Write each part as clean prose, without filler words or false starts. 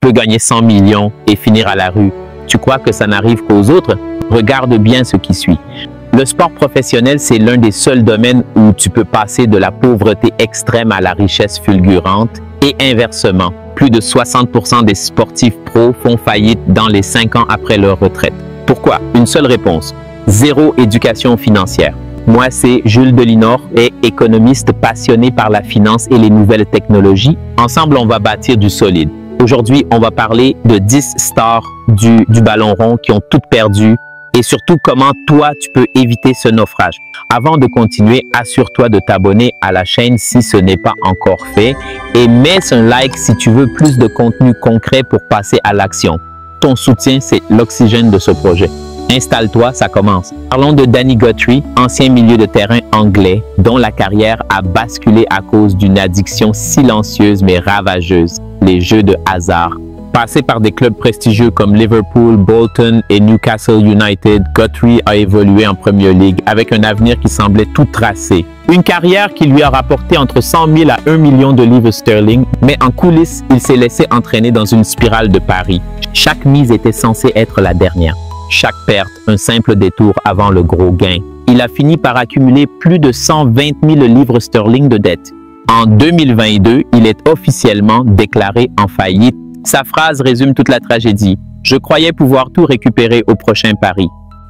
peux gagner 100 millions et finir à la rue. Tu crois que ça n'arrive qu'aux autres? Regarde bien ce qui suit. Le sport professionnel, c'est l'un des seuls domaines où tu peux passer de la pauvreté extrême à la richesse fulgurante et inversement. Plus de 60% des sportifs pros font faillite dans les 5 ans après leur retraite. Pourquoi? Une seule réponse. Zéro éducation financière. Moi, c'est Jules Delinor, économiste passionné par la finance et les nouvelles technologies. Ensemble, on va bâtir du solide. Aujourd'hui, on va parler de 10 stars du ballon rond qui ont toutes perdu et surtout comment toi, tu peux éviter ce naufrage. Avant de continuer, assure-toi de t'abonner à la chaîne si ce n'est pas encore fait et mets un like si tu veux plus de contenu concret pour passer à l'action. Ton soutien, c'est l'oxygène de ce projet. Installe-toi, ça commence. Parlons de Danny Guthrie, ancien milieu de terrain anglais dont la carrière a basculé à cause d'une addiction silencieuse mais ravageuse, les jeux de hasard. Passé par des clubs prestigieux comme Liverpool, Bolton et Newcastle United, Guthrie a évolué en Premier League avec un avenir qui semblait tout tracé. Une carrière qui lui a rapporté entre 100 000 à 1 million de livres sterling, mais en coulisses, il s'est laissé entraîner dans une spirale de paris. Chaque mise était censée être la dernière. Chaque perte, un simple détour avant le gros gain. Il a fini par accumuler plus de 120 000 livres sterling de dette. En 2022, il est officiellement déclaré en faillite. Sa phrase résume toute la tragédie. Je croyais pouvoir tout récupérer au prochain pari.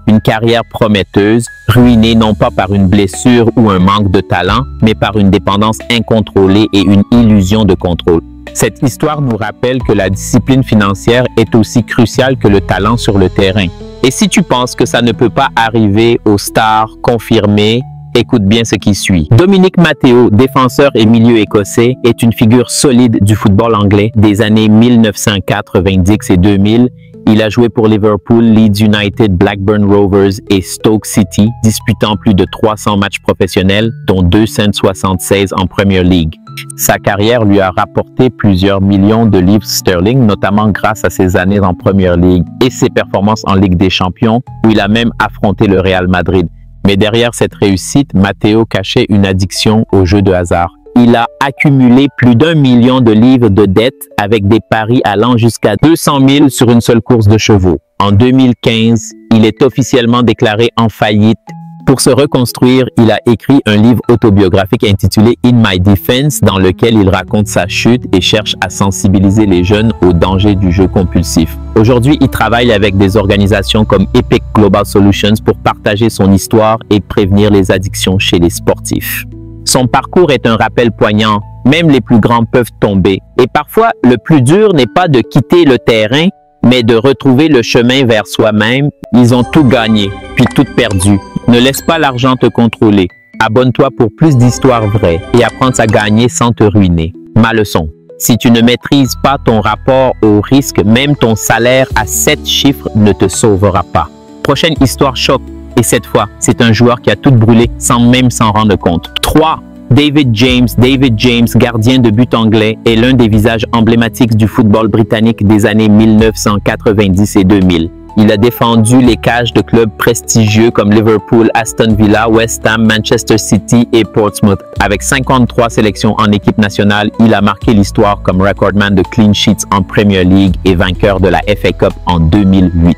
Une carrière prometteuse, ruinée non pas par une blessure ou un manque de talent, mais par une dépendance incontrôlée et une illusion de contrôle. Cette histoire nous rappelle que la discipline financière est aussi cruciale que le talent sur le terrain. Et si tu penses que ça ne peut pas arriver aux stars confirmées, écoute bien ce qui suit. Dominic Matteo, défenseur et milieu écossais, est une figure solide du football anglais des années 1990 et 2000. Il a joué pour Liverpool, Leeds United, Blackburn Rovers et Stoke City, disputant plus de 300 matchs professionnels, dont 276 en Premier League. Sa carrière lui a rapporté plusieurs millions de livres sterling, notamment grâce à ses années en Premier League et ses performances en Ligue des Champions, où il a même affronté le Real Madrid. Mais derrière cette réussite, Matteo cachait une addiction aux jeux de hasard. Il a accumulé plus d'1 million de livres de dettes avec des paris allant jusqu'à 200 000 sur une seule course de chevaux. En 2015, il est officiellement déclaré en faillite. Pour se reconstruire, il a écrit un livre autobiographique intitulé In My Defense, dans lequel il raconte sa chute et cherche à sensibiliser les jeunes aux dangers du jeu compulsif. Aujourd'hui, il travaille avec des organisations comme Epic Global Solutions pour partager son histoire et prévenir les addictions chez les sportifs. Son parcours est un rappel poignant. Même les plus grands peuvent tomber. Et parfois, le plus dur n'est pas de quitter le terrain, mais de retrouver le chemin vers soi-même. Ils ont tout gagné, puis tout perdu. Ne laisse pas l'argent te contrôler. Abonne-toi pour plus d'histoires vraies et apprends à gagner sans te ruiner. Ma leçon. Si tu ne maîtrises pas ton rapport au risque, même ton salaire à 7 chiffres ne te sauvera pas. Prochaine histoire choc. Et cette fois, c'est un joueur qui a tout brûlé sans même s'en rendre compte. 3. David James. David James, gardien de but anglais, est l'un des visages emblématiques du football britannique des années 1990 et 2000. Il a défendu les cages de clubs prestigieux comme Liverpool, Aston Villa, West Ham, Manchester City et Portsmouth. Avec 53 sélections en équipe nationale, il a marqué l'histoire comme recordman de clean sheets en Premier League et vainqueur de la FA Cup en 2008.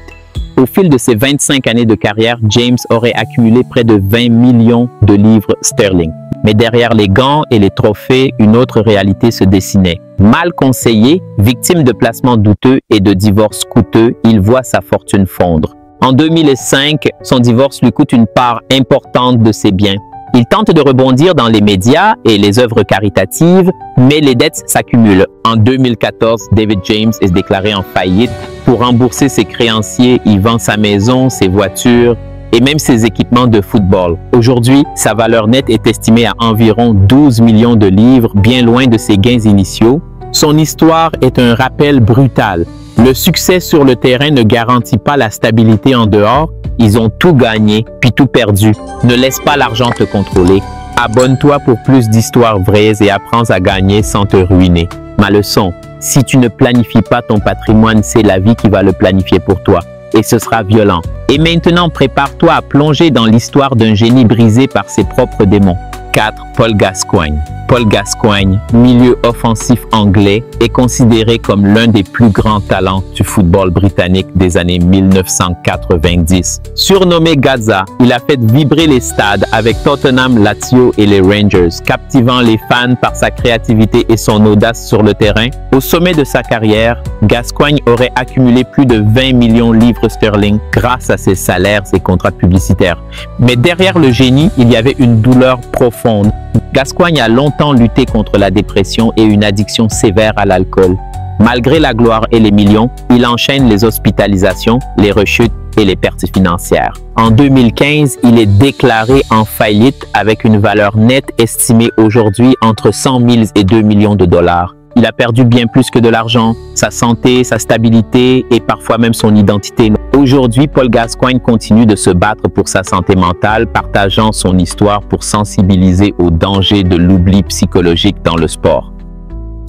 Au fil de ses 25 années de carrière, James aurait accumulé près de 20 millions de livres sterling. Mais derrière les gants et les trophées, une autre réalité se dessinait. Mal conseillé, victime de placements douteux et de divorces coûteux, il voit sa fortune fondre. En 2005, son divorce lui coûte une part importante de ses biens. Il tente de rebondir dans les médias et les œuvres caritatives, mais les dettes s'accumulent. En 2014, David James est déclaré en faillite. Pour rembourser ses créanciers, il vend sa maison, ses voitures et même ses équipements de football. Aujourd'hui, sa valeur nette est estimée à environ 12 millions de livres, bien loin de ses gains initiaux. Son histoire est un rappel brutal. Le succès sur le terrain ne garantit pas la stabilité en dehors. Ils ont tout gagné, puis tout perdu. Ne laisse pas l'argent te contrôler. Abonne-toi pour plus d'histoires vraies et apprends à gagner sans te ruiner. Ma leçon, si tu ne planifies pas ton patrimoine, c'est la vie qui va le planifier pour toi. Et ce sera violent. Et maintenant, prépare-toi à plonger dans l'histoire d'un génie brisé par ses propres démons. 4. Paul Gascoigne. Paul Gascoigne, milieu offensif anglais, est considéré comme l'un des plus grands talents du football britannique des années 1990. Surnommé Gazza, il a fait vibrer les stades avec Tottenham, Lazio et les Rangers, captivant les fans par sa créativité et son audace sur le terrain. Au sommet de sa carrière, Gascoigne aurait accumulé plus de 20 millions de livres sterling grâce à ses salaires et contrats publicitaires. Mais derrière le génie, il y avait une douleur profonde. Gascoigne a longtemps lutté contre la dépression et une addiction sévère à l'alcool. Malgré la gloire et les millions, il enchaîne les hospitalisations, les rechutes et les pertes financières. En 2015, il est déclaré en faillite avec une valeur nette estimée aujourd'hui entre 100 000 et 2 millions de dollars. Il a perdu bien plus que de l'argent, sa santé, sa stabilité et parfois même son identité. Aujourd'hui, Paul Gascoigne continue de se battre pour sa santé mentale, partageant son histoire pour sensibiliser aux dangers de l'oubli psychologique dans le sport.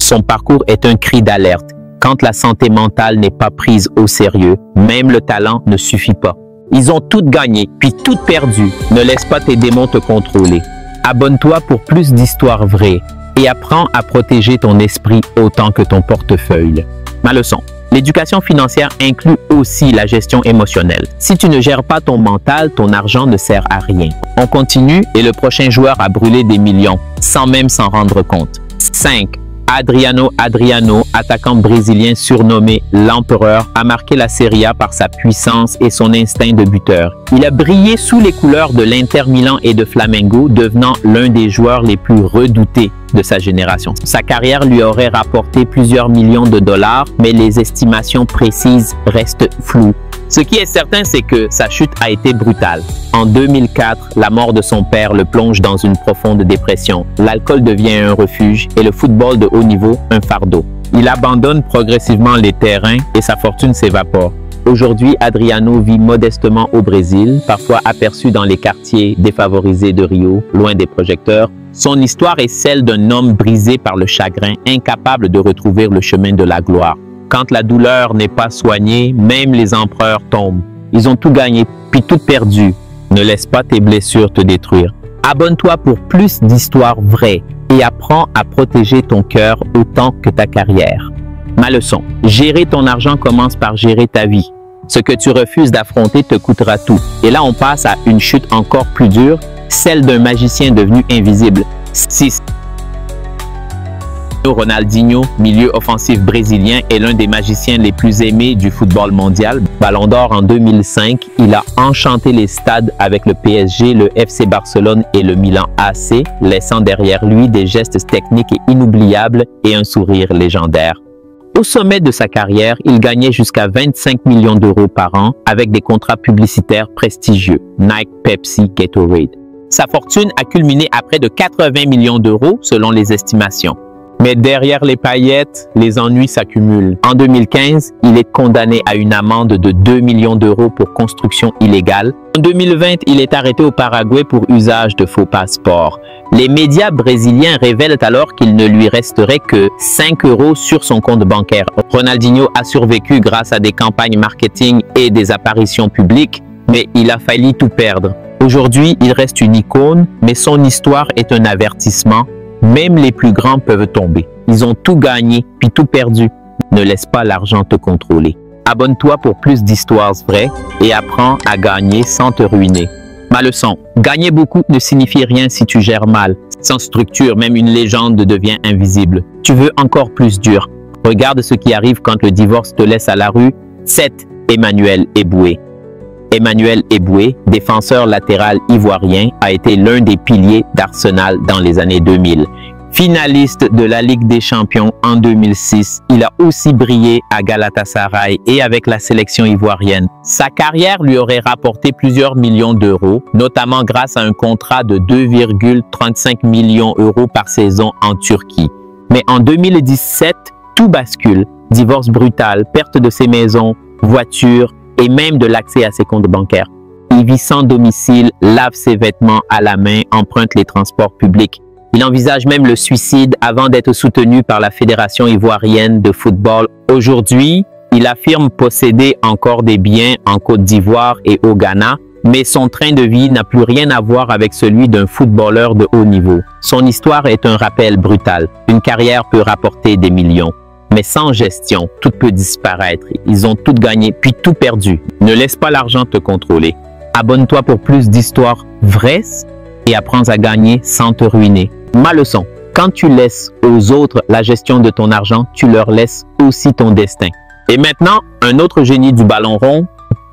Son parcours est un cri d'alerte. Quand la santé mentale n'est pas prise au sérieux, même le talent ne suffit pas. Ils ont tout gagné, puis tout perdu. Ne laisse pas tes démons te contrôler. Abonne-toi pour plus d'histoires vraies et apprends à protéger ton esprit autant que ton portefeuille. Ma leçon. L'éducation financière inclut aussi la gestion émotionnelle. Si tu ne gères pas ton mental, ton argent ne sert à rien. On continue et le prochain joueur a brûlé des millions sans même s'en rendre compte. 5. Adriano, attaquant brésilien surnommé l'Empereur, a marqué la Serie A par sa puissance et son instinct de buteur. Il a brillé sous les couleurs de l'Inter Milan et de Flamengo, devenant l'un des joueurs les plus redoutés de sa génération. Sa carrière lui aurait rapporté plusieurs millions de dollars, mais les estimations précises restent floues. Ce qui est certain, c'est que sa chute a été brutale. En 2004, la mort de son père le plonge dans une profonde dépression. L'alcool devient un refuge et le football de haut niveau un fardeau. Il abandonne progressivement les terrains et sa fortune s'évapore. Aujourd'hui, Adriano vit modestement au Brésil, parfois aperçu dans les quartiers défavorisés de Rio, loin des projecteurs. Son histoire est celle d'un homme brisé par le chagrin, incapable de retrouver le chemin de la gloire. Quand la douleur n'est pas soignée, même les empereurs tombent. Ils ont tout gagné, puis tout perdu. Ne laisse pas tes blessures te détruire. Abonne-toi pour plus d'histoires vraies et apprends à protéger ton cœur autant que ta carrière. Ma leçon. Gérer ton argent commence par gérer ta vie. Ce que tu refuses d'affronter te coûtera tout. Et là, on passe à une chute encore plus dure, celle d'un magicien devenu invisible. 6. Ronaldinho, milieu offensif brésilien, est l'un des magiciens les plus aimés du football mondial. Ballon d'or en 2005, il a enchanté les stades avec le PSG, le FC Barcelone et le Milan AC, laissant derrière lui des gestes techniques inoubliables et un sourire légendaire. Au sommet de sa carrière, il gagnait jusqu'à 25 millions d'euros par an avec des contrats publicitaires prestigieux, Nike, Pepsi, Gatorade. Sa fortune a culminé à près de 80 millions d'euros selon les estimations. Mais derrière les paillettes, les ennuis s'accumulent. En 2015, il est condamné à une amende de 2 millions d'euros pour construction illégale. En 2020, il est arrêté au Paraguay pour usage de faux passeports. Les médias brésiliens révèlent alors qu'il ne lui resterait que 5 € sur son compte bancaire. Ronaldinho a survécu grâce à des campagnes marketing et des apparitions publiques, mais il a failli tout perdre. Aujourd'hui, il reste une icône, mais son histoire est un avertissement. Même les plus grands peuvent tomber. Ils ont tout gagné, puis tout perdu. Ne laisse pas l'argent te contrôler. Abonne-toi pour plus d'histoires vraies et apprends à gagner sans te ruiner. Ma leçon, gagner beaucoup ne signifie rien si tu gères mal. Sans structure, même une légende devient invisible. Tu veux encore plus dur. Regarde ce qui arrive quand le divorce te laisse à la rue. 7. Emmanuel Eboué. Emmanuel Eboué, défenseur latéral ivoirien, a été l'un des piliers d'Arsenal dans les années 2000. Finaliste de la Ligue des Champions en 2006, il a aussi brillé à Galatasaray et avec la sélection ivoirienne. Sa carrière lui aurait rapporté plusieurs millions d'euros, notamment grâce à un contrat de 2,35 millions d'euros par saison en Turquie. Mais en 2017, tout bascule. Divorce brutal, perte de ses maisons, voitures, et même de l'accès à ses comptes bancaires. Il vit sans domicile, lave ses vêtements à la main, emprunte les transports publics. Il envisage même le suicide avant d'être soutenu par la Fédération ivoirienne de football. Aujourd'hui, il affirme posséder encore des biens en Côte d'Ivoire et au Ghana, Mais son train de vie n'a plus rien à voir avec celui d'un footballeur de haut niveau. Son histoire est un rappel brutal. Une carrière peut rapporter des millions. Mais sans gestion, tout peut disparaître. Ils ont tout gagné, puis tout perdu. Ne laisse pas l'argent te contrôler. Abonne-toi pour plus d'histoires vraies et apprends à gagner sans te ruiner. Ma leçon, quand tu laisses aux autres la gestion de ton argent, tu leur laisses aussi ton destin. Et maintenant, un autre génie du ballon rond,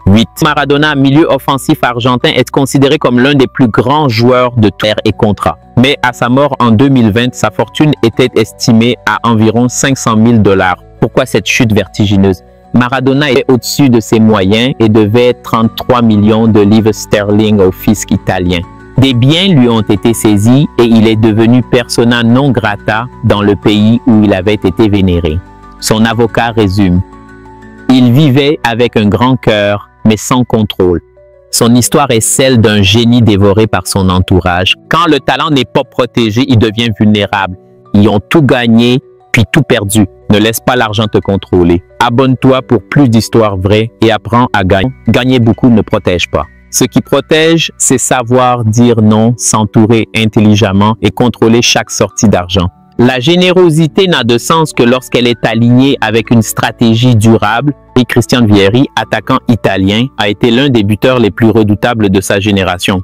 8. Maradona, milieu offensif argentin, est considéré comme l'un des plus grands joueurs de terre et contrat. Mais à sa mort en 2020, sa fortune était estimée à environ 500 000 $. Pourquoi cette chute vertigineuse? Maradona est au-dessus de ses moyens et devait 33 millions de livres sterling au fisc italien. Des biens lui ont été saisis et il est devenu persona non grata dans le pays où il avait été vénéré. Son avocat résume: il vivait avec un grand cœur, mais sans contrôle. Son histoire est celle d'un génie dévoré par son entourage. Quand le talent n'est pas protégé, il devient vulnérable. Ils ont tout gagné, puis tout perdu. Ne laisse pas l'argent te contrôler. Abonne-toi pour plus d'histoires vraies et apprends à gagner. Gagner beaucoup ne protège pas. Ce qui protège, c'est savoir dire non, s'entourer intelligemment et contrôler chaque sortie d'argent. La générosité n'a de sens que lorsqu'elle est alignée avec une stratégie durable. Et Christian Vieri, attaquant italien, a été l'un des buteurs les plus redoutables de sa génération.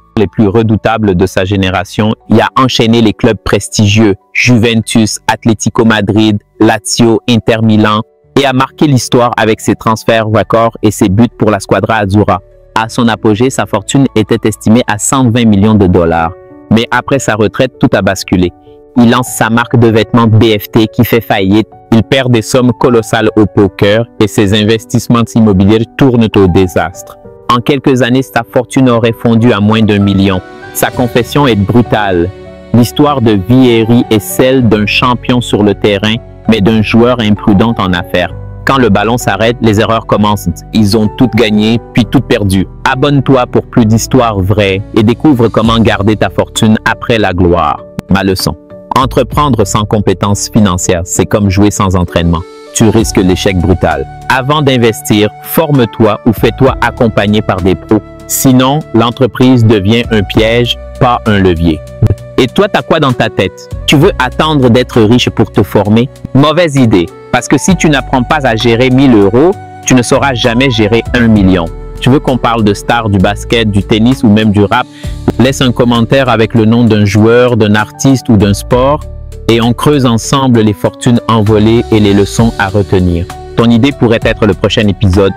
Il a enchaîné les clubs prestigieux, Juventus, Atlético Madrid, Lazio, Inter Milan, et a marqué l'histoire avec ses transferts records et ses buts pour la Squadra Azzurra. À son apogée, sa fortune était estimée à 120 millions de $. Mais après sa retraite, tout a basculé. Il lance sa marque de vêtements BFT qui fait faillite. Il perd des sommes colossales au poker et ses investissements immobiliers tournent au désastre. En quelques années, sa fortune aurait fondu à moins d'1 million. Sa confession est brutale. L'histoire de Vieri est celle d'un champion sur le terrain, mais d'un joueur imprudent en affaires. Quand le ballon s'arrête, les erreurs commencent. Ils ont tout gagné, puis tout perdu. Abonne-toi pour plus d'histoires vraies et découvre comment garder ta fortune après la gloire. Ma leçon. Entreprendre sans compétences financières, c'est comme jouer sans entraînement. Tu risques l'échec brutal. Avant d'investir, forme-toi ou fais-toi accompagner par des pros. Sinon, l'entreprise devient un piège, pas un levier. Et toi, t'as quoi dans ta tête? Tu veux attendre d'être riche pour te former? Mauvaise idée, parce que si tu n'apprends pas à gérer 1000 €, tu ne sauras jamais gérer 1 million. Tu veux qu'on parle de stars du basket, du tennis ou même du rap? Laisse un commentaire avec le nom d'un joueur, d'un artiste ou d'un sport et on creuse ensemble les fortunes envolées et les leçons à retenir. Ton idée pourrait être le prochain épisode.